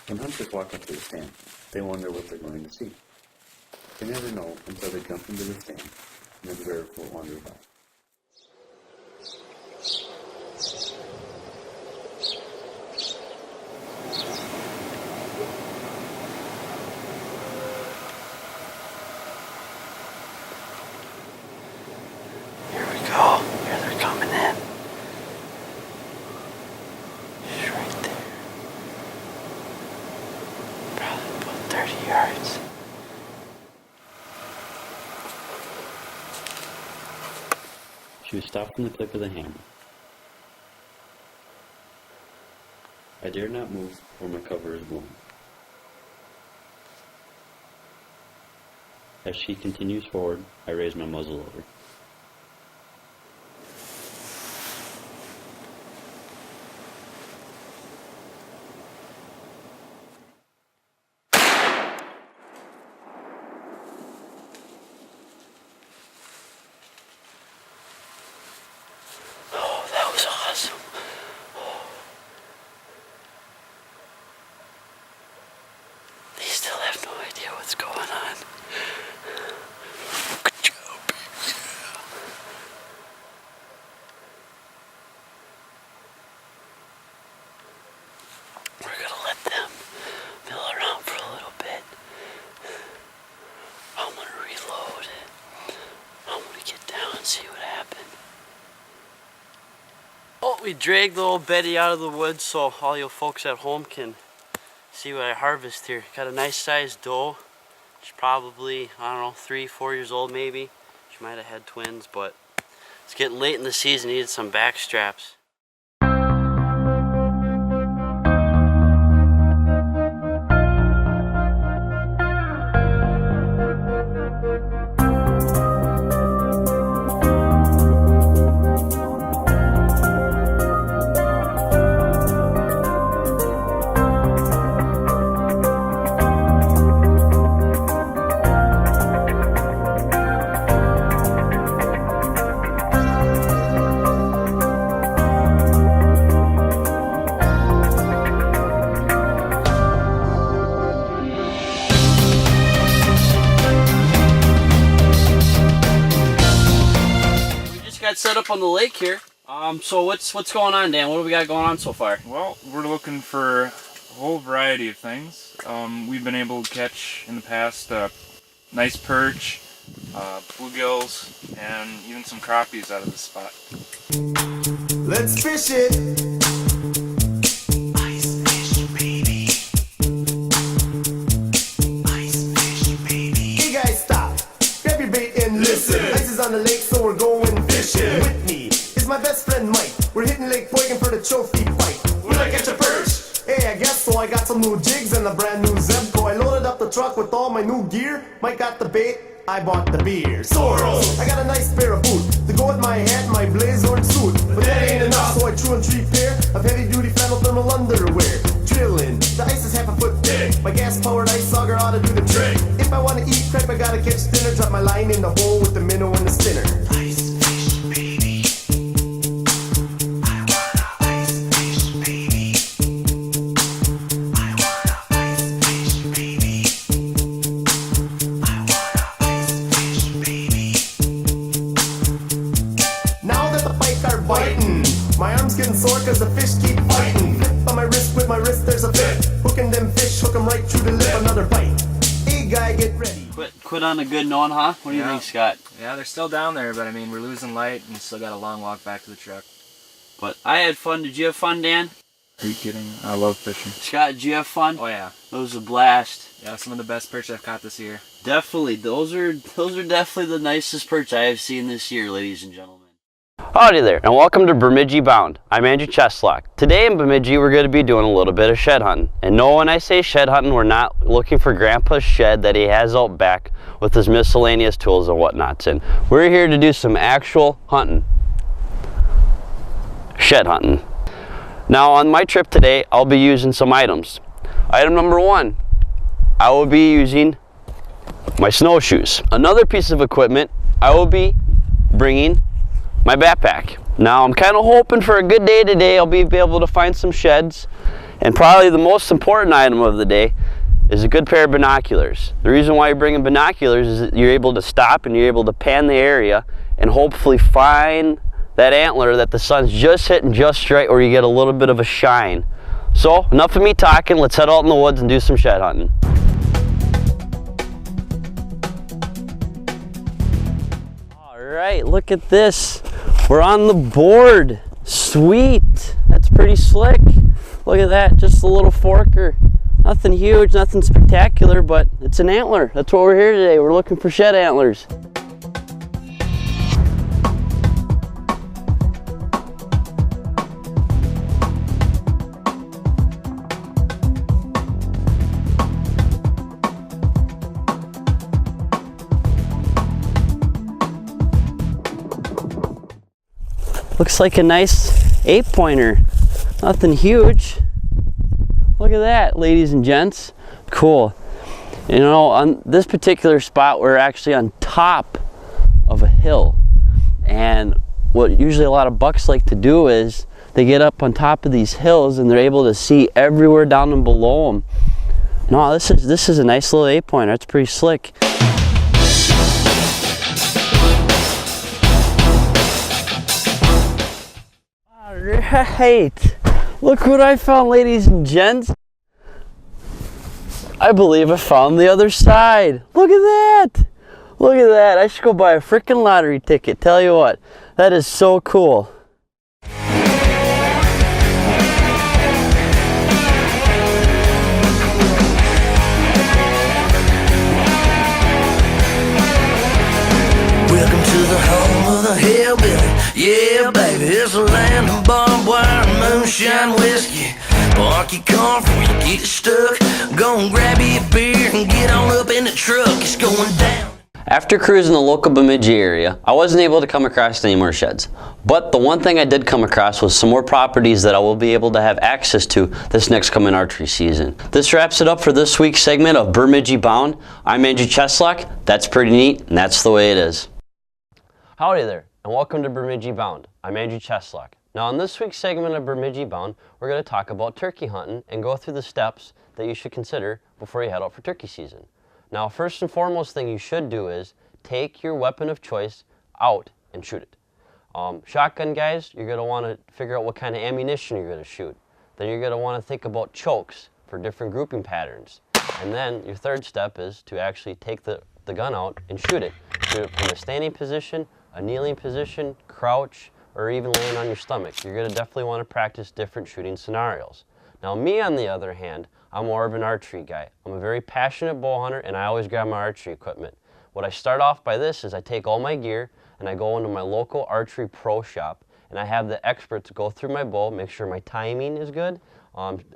When hunters walk up to the stand, they wonder what they're going to see. They never know until they jump into the stand and observe what wanders by. Here we go. Here they're coming in. She's right there. Probably about 30 yards. She was stopped from the click of the hammer. I dare not move, for my cover is blown. As she continues forward, I raise my muzzle over. Oh, that was awesome. They still have no idea what's going on. Good job, baby. We're gonna let them mill around for a little bit. I'm gonna reload. I'm gonna get down and see what happened. Oh, we dragged little Betty out of the woods so all you folks at home can see what I harvest here. Got a nice sized doe. She's probably, I don't know, 3-4 years old maybe. She might have had twins, but it's getting late in the season. Needed some back straps. Got set up on the lake here. So what's going on, Dan? What do we got going on so far? Well, we're looking for a whole variety of things. We've been able to catch in the past nice perch, bluegills, and even some crappies out of this spot. Let's fish it. Ice fish, baby. Ice fish, baby. Hey guys, stop. Grab your bait and listen. Ice is on the lake, so we're going fishing. With me is my best friend Mike. We're hitting Lake Boygan for the trophy fight. Will I catch a perch? Hey, I guess so. I got some new jigs and a brand new Zebco. I loaded up the truck with all my new gear. Mike got the bait, I bought the beer. Soros! I got a nice pair of boots to go with my hat and my blaze orange suit. But that ain't enough, so I threw in 3 pair of heavy duty flannel thermal underwear. Drilling, the ice is half a foot thick. My gas powered ice auger ought to do the trick. If I want to eat crap, I gotta catch dinner. Drop my line in the hole with the minnow and the spinner. Ice fish, baby. I wanna ice fish, baby. I wanna ice fish, baby. I wanna ice fish, baby. Now that the pike are biting, my arm's getting sore cause the fish keep fighting. Flip on my wrist, with my wrist there's a fit. Hooking them fish, hook them right through the lip, another bite. Hey guy, get ready. Quit on a good note, huh? What do you think, Scott? Yeah, they're still down there, but I mean, we're losing light and still got a long walk back to the truck. But I had fun. Did you have fun, Dan? Are you kidding? I love fishing. Scott, did you have fun? Oh yeah. It was a blast. Yeah, some of the best perch I've caught this year. Definitely. Those are definitely the nicest perch I have seen this year, ladies and gentlemen. Howdy there, and welcome to Bemidji Bound. I'm Andrew Cheslock. Today in Bemidji, we're going to be doing a little bit of shed hunting. And no, when I say shed hunting, we're not looking for Grandpa's shed that he has out back with his miscellaneous tools and whatnots in. We're here to do some actual hunting. Shed hunting. Now, on my trip today, I'll be using some items. Item number 1, I will be using my snowshoes. Another piece of equipment, I will be bringing my backpack. Now I'm kind of hoping for a good day today. I'll be able to find some sheds And probably the most important item of the day is a good pair of binoculars. The reason why you're bringing binoculars is that you're able to stop and you're able to pan the area and hopefully find that antler that the sun's just hitting just right, or you get a little bit of a shine. So enough of me talking, let's head out in the woods and do some shed hunting. All right, look at this. We're on the board. Sweet, that's pretty slick. Look at that, just a little forker. Nothing huge, nothing spectacular, but it's an antler. That's what we're here today. We're looking for shed antlers. Looks like a nice 8-pointer. Nothing huge. Look at that, ladies and gents. Cool. You know, on this particular spot, we're actually on top of a hill. And what usually a lot of bucks like to do is they get up on top of these hills and they're able to see everywhere down and below them. No, this is a nice little 8-pointer. It's pretty slick. Right, look what I found, ladies and gents. I believe I found the other side. Look at that. Look at that. I should go buy a freaking lottery ticket. Tell you what, that is so cool. Welcome to the home of the hillbilly. Yeah, baby, it's a land of barbed wire and moonshine whiskey. Park your car before you get stuck. Go and grab you a beer and get on up in the truck. It's going down. After cruising the local Bemidji area, I wasn't able to come across any more sheds. But the one thing I did come across was some more properties that I will be able to have access to this next coming archery season. This wraps it up for this week's segment of Bemidji Bound. I'm Andrew Cheslock. That's pretty neat, and that's the way it is. Howdy there, and welcome to Bemidji Bound. I'm Andrew Cheslock. Now in this week's segment of Bemidji Bound, we're going to talk about turkey hunting and go through the steps that you should consider before you head out for turkey season. Now, first and foremost thing you should do is take your weapon of choice out and shoot it. Shotgun guys, you're going to want to figure out what kind of ammunition you're going to shoot. Then you're going to want to think about chokes for different grouping patterns. And then your third step is to actually take the gun out and shoot it. Shoot it from a standing position, a kneeling position, crouch, or even laying on your stomach. You're going to definitely want to practice different shooting scenarios. Now me, on the other hand, I'm more of an archery guy. I'm a very passionate bow hunter, and I always grab my archery equipment. What I start off by this is I take all my gear and I go into my local archery pro shop, and I have the experts go through my bow, make sure my timing is good,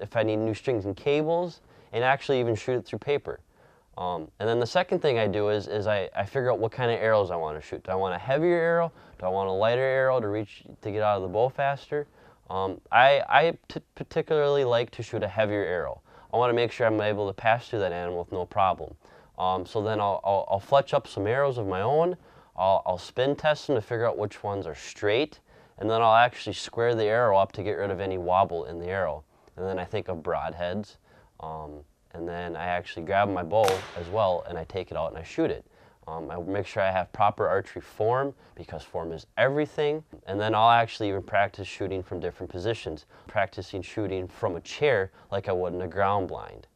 if I need new strings and cables, and actually even shoot it through paper. And then the second thing I do is I figure out what kind of arrows I want to shoot. Do I want a heavier arrow? Do I want a lighter arrow to get out of the bow faster? I particularly like to shoot a heavier arrow. I want to make sure I'm able to pass through that animal with no problem. So then I'll fletch up some arrows of my own. I'll spin test them to figure out which ones are straight, and then I'll actually square the arrow up to get rid of any wobble in the arrow. And then I think of broadheads, and then I actually grab my bow as well, and I take it out and I shoot it. I make sure I have proper archery form, because form is everything. And then I'll actually even practice shooting from different positions, practicing shooting from a chair like I would in a ground blind.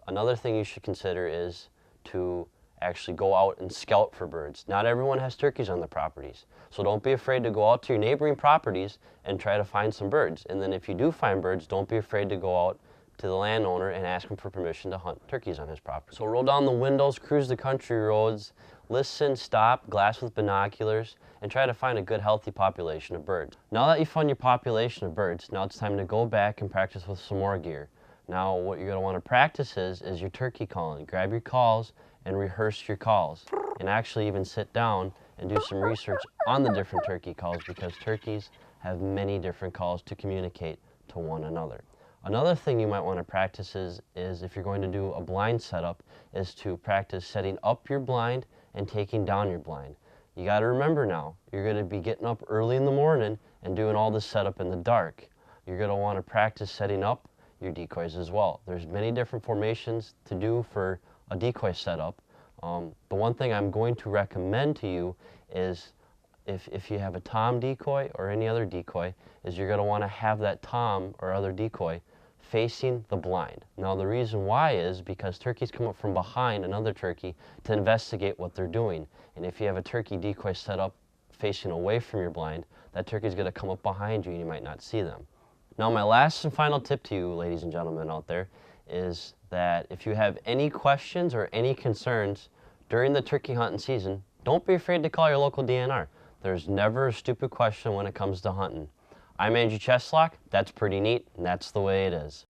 Another thing you should consider is to actually go out and scout for birds. Not everyone has turkeys on the properties, so don't be afraid to go out to your neighboring properties and try to find some birds. And then if you do find birds, don't be afraid to go out to the landowner and ask him for permission to hunt turkeys on his property. So roll down the windows, cruise the country roads, listen, stop, glass with binoculars, and try to find a good healthy population of birds. Now that you found your population of birds, now it's time to go back and practice with some more gear. Now what you're going to want to practice is your turkey calling. Grab your calls and rehearse your calls, and actually even sit down and do some research on the different turkey calls, because turkeys have many different calls to communicate to one another. Another thing you might want to practice is if you're going to do a blind setup, is to practice setting up your blind and taking down your blind. You got to remember now, you're going to be getting up early in the morning and doing all this setup in the dark. You're going to want to practice setting up your decoys as well. There's many different formations to do for a decoy setup. The one thing I'm going to recommend to you is if you have a tom decoy or any other decoy, is you're going to want to have that tom or other decoy facing the blind. Now the reason why is because turkeys come up from behind another turkey to investigate what they're doing. And if you have a turkey decoy set up facing away from your blind, that turkey is going to come up behind you and you might not see them. Now my last and final tip to you, ladies and gentlemen out there, is that if you have any questions or any concerns during the turkey hunting season, don't be afraid to call your local DNR. There's never a stupid question when it comes to hunting. I'm Andrew Cheslock, that's pretty neat, and that's the way it is.